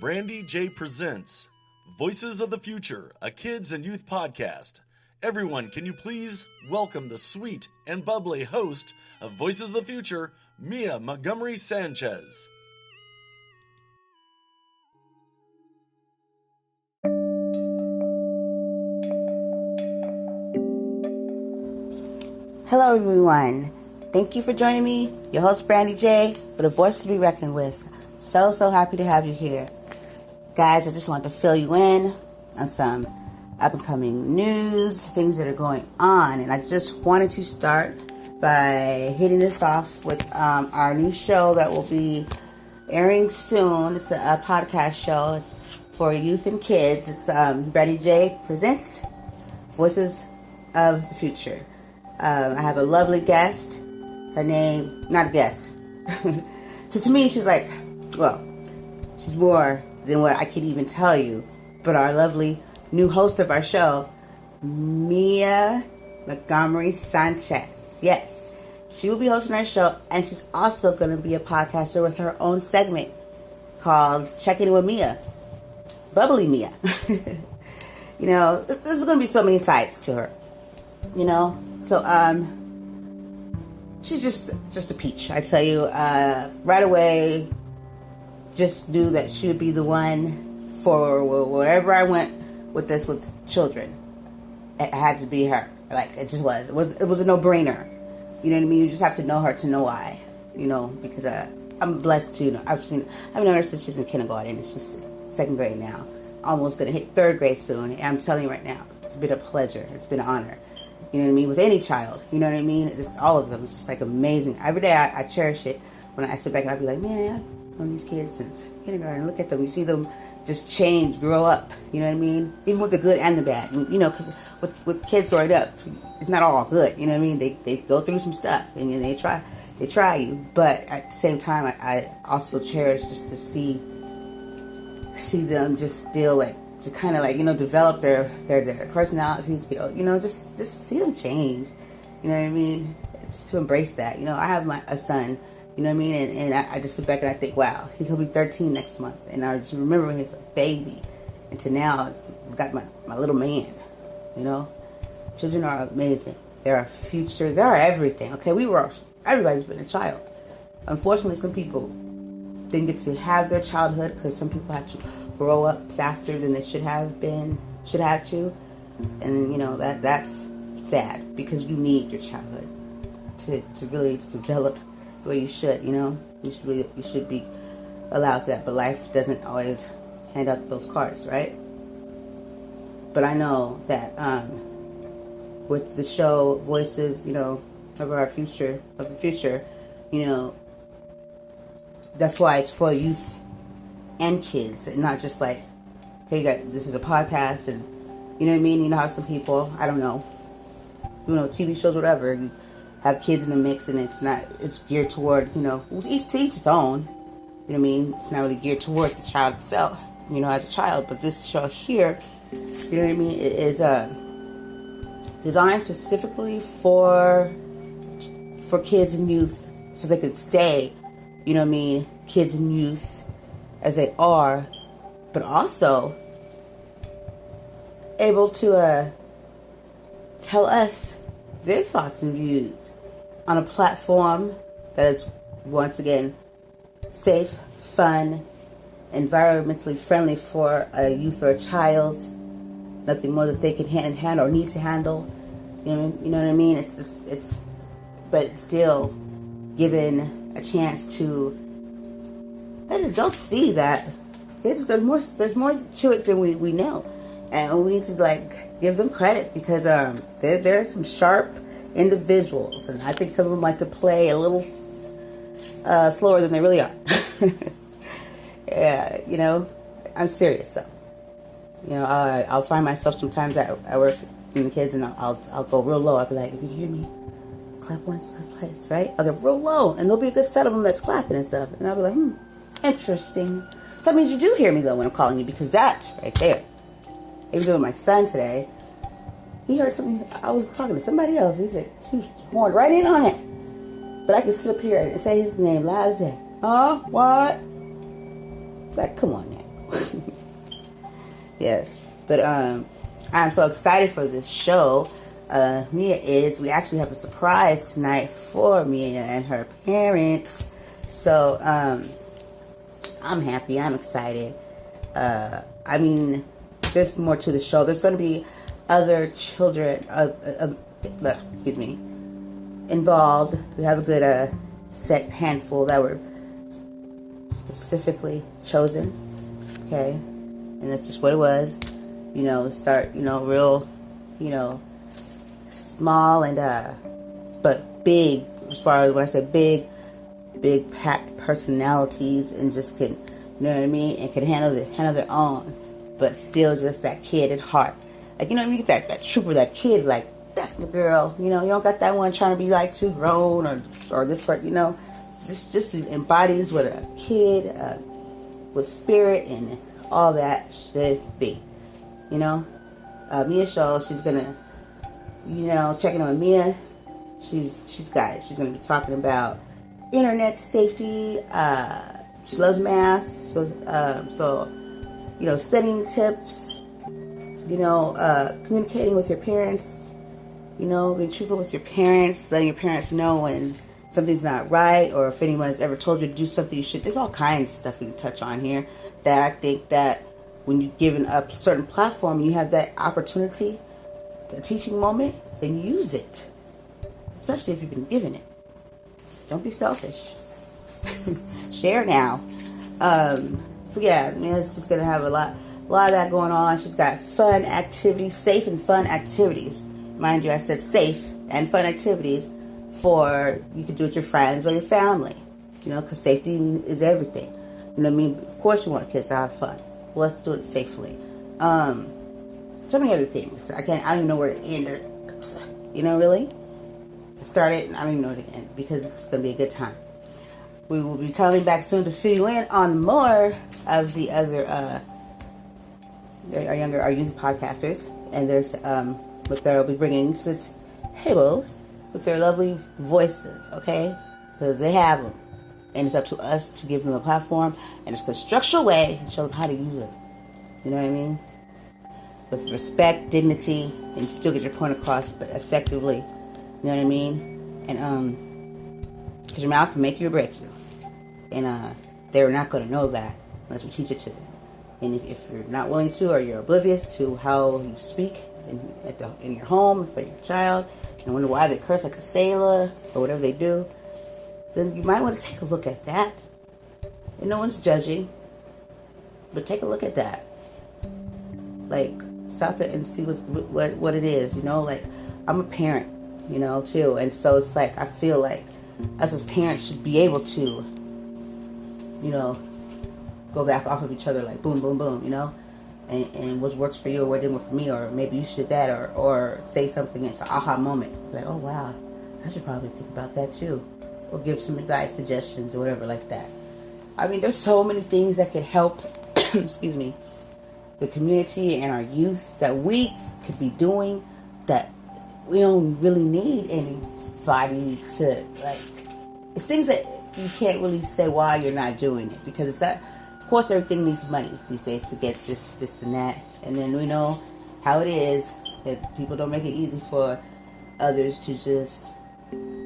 Brandy J presents Voices of the Future, a kids and youth podcast. Everyone, can you please welcome the sweet and bubbly host of Voices of the Future, Mia Montgomery Sanchez. Hello everyone. Thank you for joining me, your host Brandy J, for the voice to be reckoned with. So happy to have you here. Guys, I just wanted to fill you in on some up-and-coming news, things that are going on. And I just wanted to start by hitting this off with our new show that will be airing soon. It's a podcast show for youth and kids. It's Brandy J presents Voices of the Future. I have a lovely guest. Her name, not a guest. So to me, she's like, well, she's more than what I could even tell you. But our lovely new host of our show, Mia Montgomery Sanchez. Yes, she will be hosting our show, and she's also going to be a podcaster with her own segment called Checking In with Mia. Bubbly Mia. You know, there's going to be so many sides to her. You know, so she's just a peach. I tell you, right away, just knew that she would be the one for wherever I went with this with children. It had to be her. Like, it just was. It was a no-brainer. You know what I mean? You just have to know her to know why. You know, because I'm blessed too. I've known her since she's in kindergarten, and she's second grade now. Almost gonna hit third grade soon. And I'm telling you right now, it's been a pleasure. It's been an honor. You know what I mean? With any child. You know what I mean? It's all of them. It's just like amazing. Every day I cherish it. When I sit back and I'll be like, man, I've known these kids since kindergarten. Look at them. You see them just change, grow up. You know what I mean? Even with the good and the bad. You know, because with kids growing up, it's not all good. You know what I mean? They go through some stuff and they try you. But at the same time, I also cherish just to see them just still like, to kind of like, you know, develop their personalities, you know, just see them change. You know what I mean? Just to embrace that. You know, I have a son, you know what I mean? And I just sit back and I think, wow, he'll be 13 next month. And I just remember when he was a baby. And to now, I've got my little man, you know? Children are amazing. They're our future. They're our everything, okay? Everybody's been a child. Unfortunately, some people didn't get to have their childhood because some people have to grow up faster than they should have to. And, you know, that's sad because you need your childhood to really develop the way you should, you should be allowed that, but life doesn't always hand out those cards, right? But I know that with the show Voices, of the future, that's why it's for youth and kids, and not just like, hey, this is a podcast, and you know what I mean? You know how some people, I don't know, TV shows, whatever, you have kids in the mix, and it's geared toward, each to each its own. You know what I mean? It's not really geared towards the child itself, as a child. But this show here, you know what I mean, it is designed specifically for kids and youth, so they could stay, kids and youth as they are, but also able to tell us their thoughts and views on a platform that is, once again, safe, fun, environmentally friendly for a youth or a child. Nothing more that they can handle or need to handle. You know what I mean? But it's still given a chance to let adults see that there's more to it than we know, and we need to give them credit, because there are some sharp individuals, and I think some of them like to play a little slower than they really are. Yeah, I'm serious though. I'll find myself sometimes at work with the kids, and I'll go real low. I'll be like, if you hear me, clap once, clap twice, right? I'll get real low, and there'll be a good set of them that's clapping and stuff, and I'll be like, interesting. So that means you do hear me though when I'm calling you, because that right there. Even doing my son today, he heard something. I was talking to somebody else. He said, she horned right in on it. But I can sit up here and say his name loud as that. What? Like, come on now. Yes. But I'm so excited for this show. Mia is. We actually have a surprise tonight for Mia and her parents. So I'm happy. I'm excited. There's more to the show. There's going to be other children, involved. We have a good set handful that were specifically chosen. Okay, and that's just what it was. Start real, small and but big. As far as when I say big packed personalities, and just can, and can handle their own. But still just that kid at heart. You get that trooper, that kid, that's the girl. You don't got that one trying to be too grown or this part, just embodies what a kid with spirit and all that should be. Mia show, she's gonna, checking on Mia. She's got it. She's gonna be talking about internet safety. She loves math, so studying tips, communicating with your parents, being truthful with your parents, letting your parents know when something's not right, or if anyone's ever told you to do something you should. There's all kinds of stuff we can touch on here that I think that when you're given a certain platform, you have that opportunity, a teaching moment, then use it, especially if you've been given it. Don't be selfish. Share now. So yeah, it's just gonna have a lot of that going on. She's got fun activities, safe and fun activities. Mind you, I said safe and fun activities for you can do with your friends or your family. Because safety is everything. Of course, you want kids to have fun. Well, let's do it safely. So many other things. I don't even know where to end it. Really. Start it, and I don't even know where to end, because it's gonna be a good time. We will be coming back soon to fill you in on more of the other our youth podcasters, and there's what they'll be bringing to this table with their lovely voices, okay? Because they have them, and it's up to us to give them a platform and a constructional way and show them how to use it. You know what I mean? With respect, dignity, and still get your point across, but effectively. You know what I mean? And because your mouth can make you or break you. And they're not going to know that unless we teach it to them. And if you're not willing to, or you're oblivious to how you speak in your home for your child, and wonder why they curse like a sailor or whatever they do, then you might want to take a look at that. And no one's judging, but take a look at that. Like, stop it and see what it is, you know? Like, I'm a parent, you know, too. And so it's like, I feel like us as parents should be able to, you know, go back off of each other like boom, boom, boom, you know? And what works for you or what didn't work for me, or maybe you should that, or say something, it's an aha moment. Like, oh, wow, I should probably think about that too. Or give some advice, suggestions, or whatever like that. I mean, there's so many things that could help, excuse me, the community and our youth that we could be doing that we don't really need anybody to, like, it's things that you can't really say why you're not doing it, because it's that, of course, everything needs money these days to get this and that, and then we know how it is, that people don't make it easy for others to just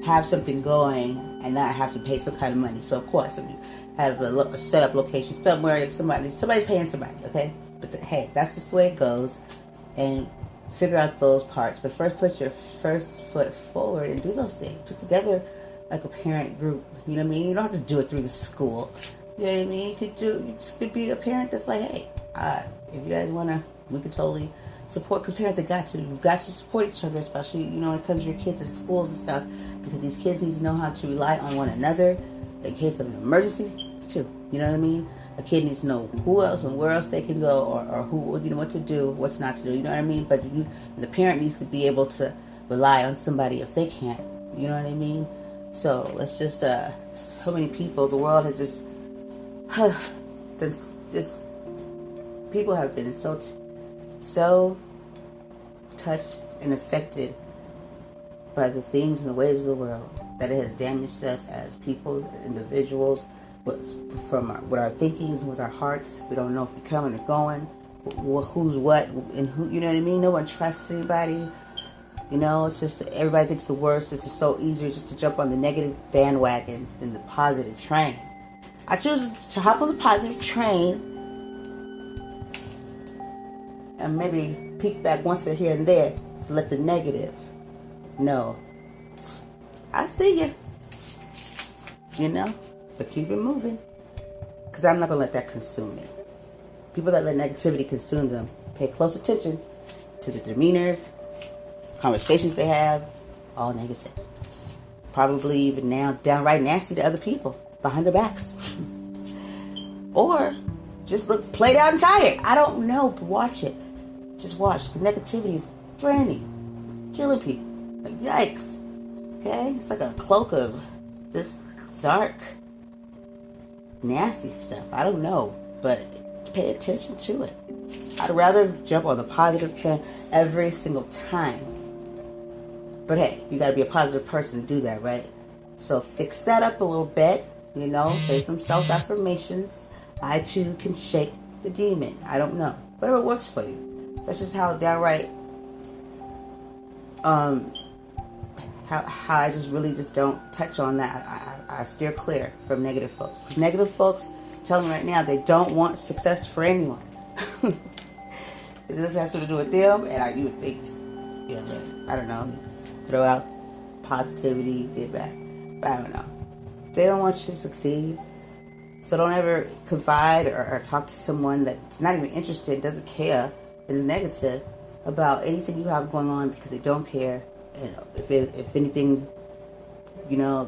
have something going and not have to pay some kind of money. So of course, if you have a set up location somewhere, somebody's paying somebody, okay? But hey, that's just the way it goes, and figure out those parts. But first, put your first foot forward and do those things. Put together like a parent group. You know what I mean? You don't have to do it through the school. You know what I mean? You just could be a parent that's like, hey, if you guys wanna, we could totally support, because parents have got to. You've got to support each other, especially, you know, when it comes to your kids at schools and stuff, because these kids need to know how to rely on one another in case of an emergency too. You know what I mean? A kid needs to know who else and where else they can go, or who, you know, what to do, what's not to do. You know what I mean? But the parent needs to be able to rely on somebody if they can't. You know what I mean? So let's just so many people. The world has just people have been so touched and affected by the things and the ways of the world that it has damaged us as people, individuals, with our thinkings, with our hearts. We don't know if we're coming or going, who's what, and who, you know what I mean? No one trusts anybody. You know, it's just, everybody thinks the worst. It's just so easier just to jump on the negative bandwagon than the positive train. I choose to hop on the positive train and maybe peek back once here and there to let the negative know. I see you. You know? But keep it moving. Because I'm not going to let that consume me. People that let negativity consume them, pay close attention to the demeanors, conversations they have, all negative. Probably even now downright nasty to other people behind their backs. Or just look played out and tired. I don't know, but watch it. Just watch. The negativity is draining, killing people. Like, yikes. Okay? It's like a cloak of this dark, nasty stuff. I don't know, but pay attention to it. I'd rather jump on the positive trend every single time. But hey, you gotta be a positive person to do that, right? So fix that up a little bit, you know, say some self-affirmations. I too can shake the demon. I don't know. Whatever works for you. That's just how downright how I just really just don't touch on that. I steer clear from negative folks. Because negative folks, tell them right now, they don't want success for anyone. This has to do with them, and you would think, you know, I don't know, throw out positivity, get back. But I don't know. They don't want you to succeed. So don't ever confide or talk to someone that's not even interested, doesn't care, is negative about anything you have going on, because they don't care. You know, if anything, you know,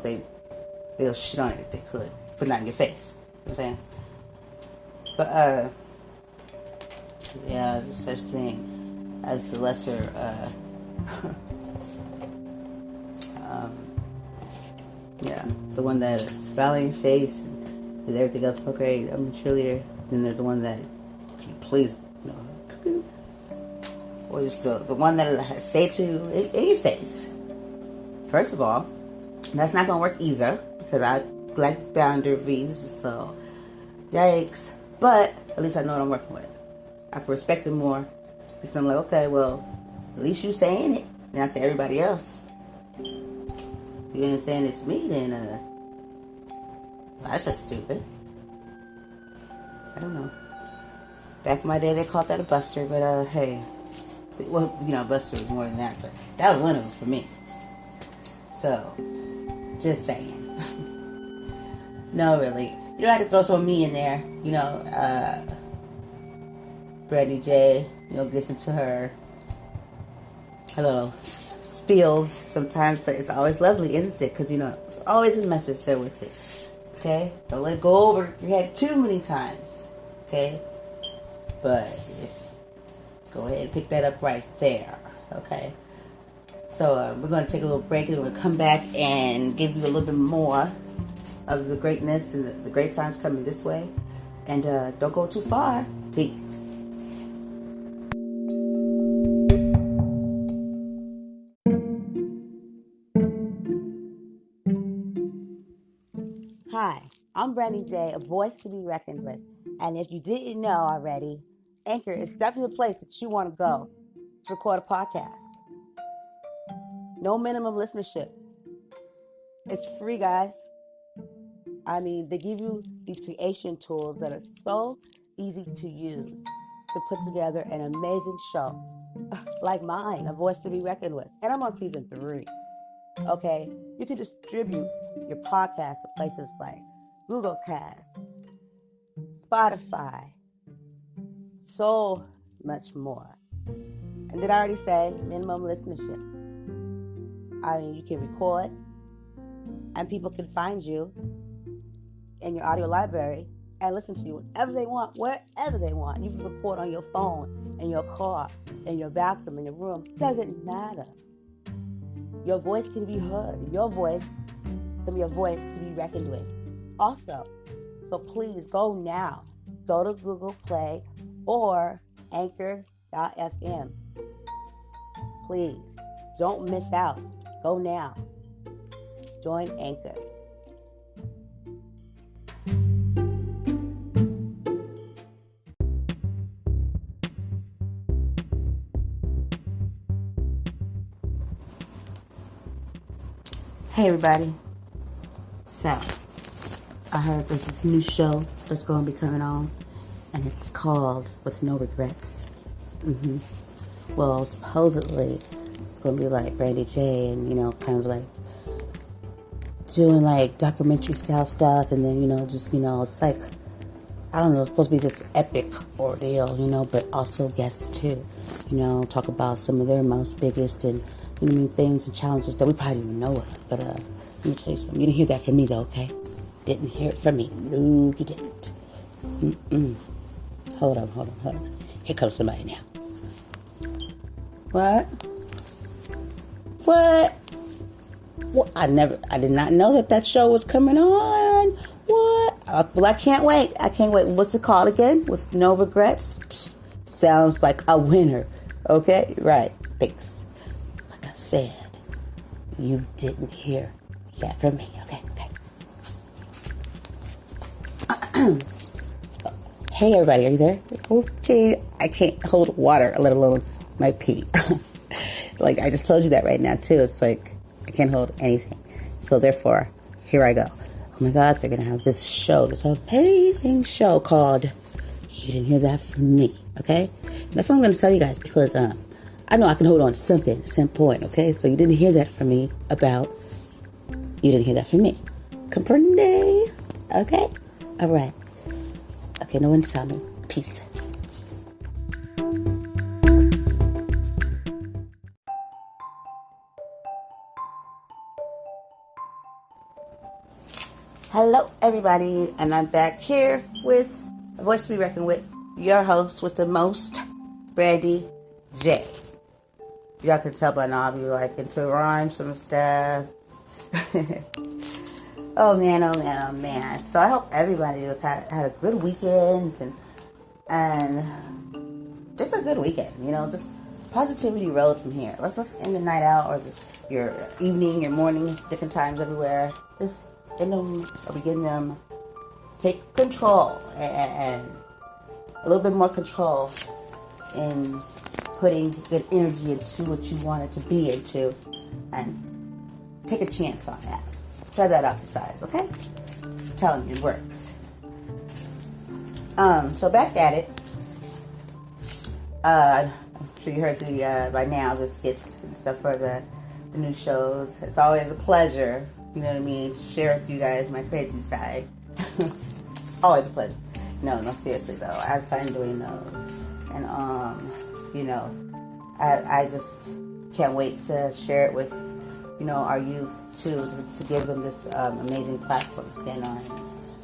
they'll shit on it if they could, but not in your face. You know what I'm saying? But yeah, there's such thing as the lesser yeah, the one that is smiling face and does everything else so great. I'm a cheerleader. Then there's the one that, please, you know, or just the one that say to in your face. First of all, that's not gonna work either, because I like boundaries. So, yikes! But at least I know what I'm working with. I can respect it more, because I'm like, okay, well, at least you saying it, not to everybody else. You ain't saying it's me, then well, that's just stupid. I don't know. Back in my day, they called that a buster, but hey, well, you know, buster was more than that, but that was one of them for me. So, just saying. No, really. You don't have to throw some of me in there. Brandy J, gets into her little spills sometimes, but it's always lovely, isn't it? Because, there's always a message there with it. Okay? Don't let it go over your head too many times. Okay? But go ahead and pick that up right there. Okay? So we're going to take a little break, and we're going to come back and give you a little bit more of the greatness and the great times coming this way. And don't go too far. Peace. Hi, I'm Brandy J, a voice to be reckoned with. And if you didn't know already, Anchor is definitely the place that you want to go to record a podcast. No minimum listenership. It's free, guys. I mean, they give you these creation tools that are so easy to use to put together an amazing show like mine, A Voice to be Reckoned with. And I'm on season 3. Okay? You can distribute your podcast to places like Google Cast, Spotify, so much more. And did I already say minimum listenership? I mean, you can record and people can find you in your audio library and listen to you whenever they want, wherever they want. You can record on your phone, in your car, in your bathroom, in your room. Doesn't matter. Your voice can be heard. Your voice can be a voice to be reckoned with. Also, so please go now. Go to Google Play or Anchor.fm. Please, don't miss out. Go now. Join Anchor. Hey everybody. So, I heard there's this new show that's going to be coming on, and it's called With No Regrets. Well, supposedly it's going to be like Brandy J and, kind of like doing like documentary style stuff, and then, just, it's like, I don't know, it's supposed to be this epic ordeal, but also guests too, talk about some of their most biggest and things and challenges that we probably didn't know of. But let me tell you something. You didn't hear that from me, though, okay? Didn't hear it from me. No, you didn't. Hold on. Here comes somebody now. What? I did not know that show was coming on. What? Well, I can't wait. What's it called again? With No Regrets? Psst. Sounds like a winner. Okay? Right. Thanks. Said you didn't hear that from me. Okay. Hey everybody, are you there? Okay, I can't hold water, let alone my pee. Like I just told you that right now too. It's like I can't hold anything. So therefore, here I go. Oh my God, they're gonna have this show, this amazing show called You Didn't Hear That From Me. Okay, that's all I'm gonna tell you guys because I know I can hold on to something at some point, okay? So you didn't hear that from me you didn't hear that from me. Comprende? Okay? All right. Okay, no one saw me. Peace. Hello, everybody, and I'm back here with A Voice to be Reckoned with, your host with the most, Brandy J. Y'all can tell by now I'll be like into rhymes some stuff. Oh man. So I hope everybody has had a good weekend and just a good weekend. Just positivity road from here. Let's end the night out or your evening, your mornings, different times everywhere. Just end them or begin them. Take control and a little bit more control in putting good energy into what you want it to be into, and take a chance on that. Try that out for size, okay? I'm telling you, it works. So back at it. I'm sure you heard by now the skits and stuff for the new shows. It's always a pleasure, to share with you guys my crazy side. Always a pleasure. No, seriously though, I have fun doing those, and I just can't wait to share it with our youth too, to give them this amazing platform to stand on and to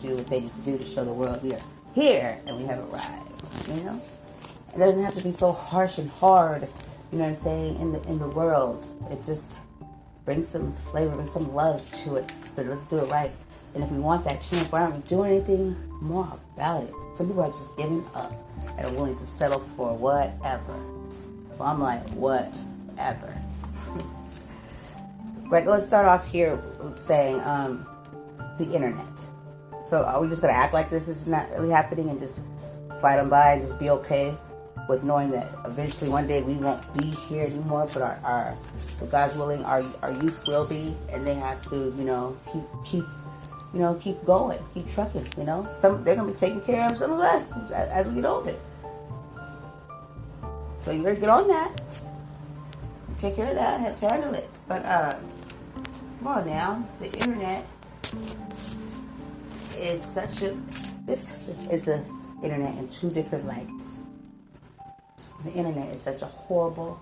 do what they need to do to show the world we are here and we have arrived. It doesn't have to be so harsh and hard. You know what I'm saying? In the world, it just brings some flavor, brings some love to it. But let's do it right. And if we want that change, why aren't we doing anything more about it? Some people are just giving up and are willing to settle for whatever. So I'm like, whatever. Like, let's start off here with saying the internet. So are we just going to act like this is not really happening and just slide on by and just be okay with knowing that eventually one day we won't be here anymore, but our if God's willing, our youth will be, and they have to, keep going, keep trucking, Some they're gonna be taking care of some of us as we get older. So you better get on that. Take care of that, let's handle it. But come on now, the internet is this is the internet in two different lights. The internet is such a horrible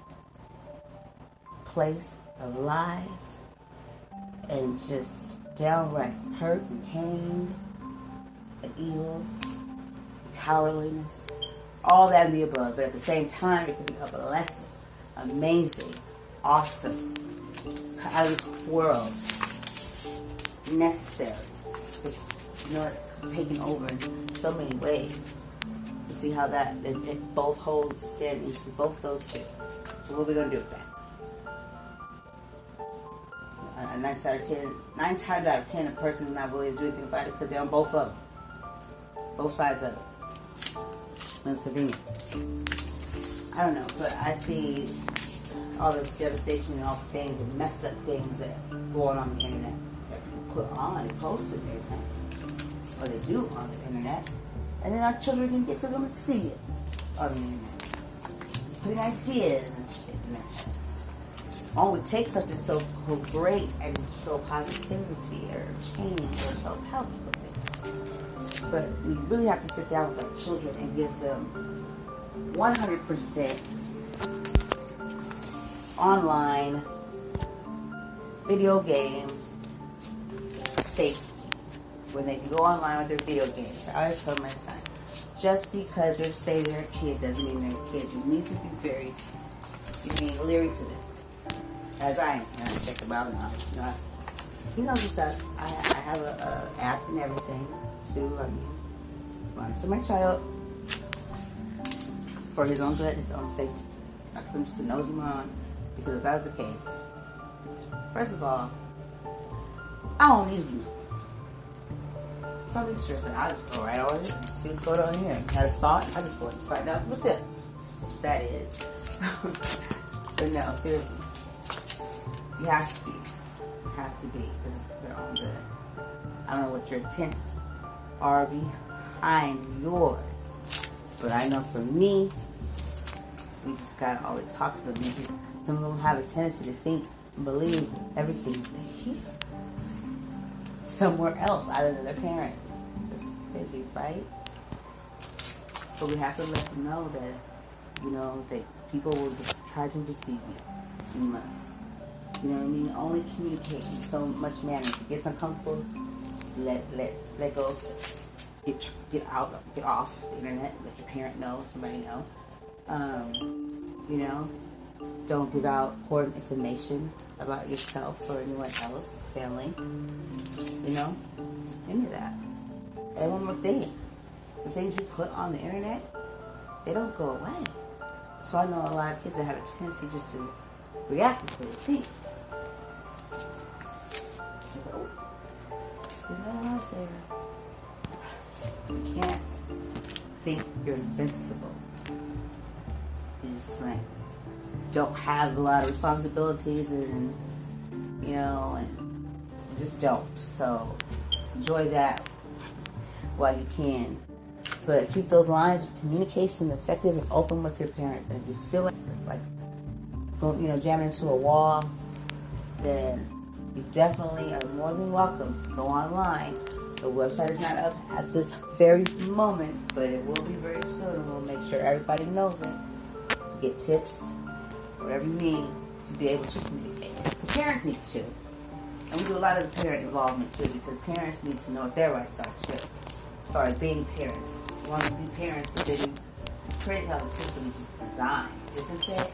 place of lies and just downright hurt and pain and evil, cowardliness, all that and the above. But at the same time, it can be a blessing, amazing, awesome, out of this world, necessary. It's taking over in so many ways. You see how that it both holds stand into both those two. So what are we gonna do with that? 9 times out of 10, a person is not willing to do anything about it because they're on both of them, both sides of it. When it's convenient. I don't know, but I see all this devastation and all the things and messed up things that go on the internet that people put on and post and everything, or they do on the internet. And then our children can get to them and see it on the internet. Putting ideas and shit in their heads. Oh, it takes something so great and show positivity or change or show help with it. But we really have to sit down with our children and give them 100% online video games safety. When they can go online with their video games. I always tell my son, just because they say they're a kid doesn't mean they're a kid. You need to be leery to this. As I am, and I check them out now. He knows his stuff. I have a app and everything too. So my child, for his own good, his own safety, I want him just to nose him on, because if that was the case, first of all, I don't need to know. Probably sure, I just go right over here and see what's going on here. Had a thought, I just go and find out what's it. That's what that is. But no, seriously. You have to be. You have to be, because they're all good. I don't know what your intents are behind yours. But I know for me, we just gotta always talk to them, because some of them have a tendency to think and believe everything they hear somewhere else other than their parent. It's crazy, right? But we have to let them know that, that people will just try to deceive you. You must. You know what I mean? Only communicate in so much manner. If it gets uncomfortable, let go. Get off the internet. Let your parent know, somebody know. Don't give out important information about yourself or anyone else, family. Any of that. And one more thing. The things you put on the internet, they don't go away. So I know a lot of kids that have a tendency just to react to what they think. You can't think you're invincible. You just don't have a lot of responsibilities and just don't. So enjoy that while you can. But keep those lines of communication effective and open with your parents. And if you feel like jamming into a wall, then you definitely are more than welcome to go online The website is not up at this very moment, but it will be very soon, and we'll make sure everybody knows it. Get tips, whatever you need to be able to communicate. The parents need to. And we do a lot of parent involvement too, because parents need to know what their rights are too. As far as being parents. You want to be parents, but then you create how the system is designed, isn't it?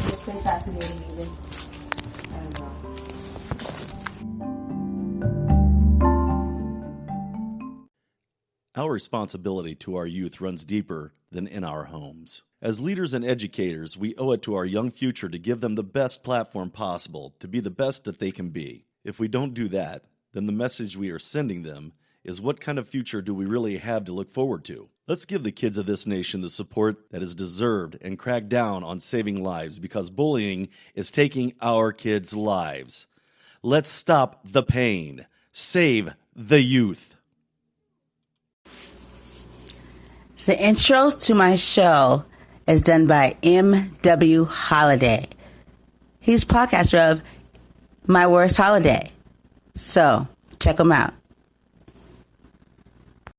It's so fascinating even. I don't know. Our responsibility to our youth runs deeper than in our homes. As leaders and educators, we owe it to our young future to give them the best platform possible to be the best that they can be. If we don't do that, then the message we are sending them is, what kind of future do we really have to look forward to? Let's give the kids of this nation the support that is deserved and crack down on saving lives, because bullying is taking our kids' lives. Let's stop the pain. Save the youth. The intro to my show is done by M.W. Holiday. He's podcaster of My Worst Holiday. So, check him out.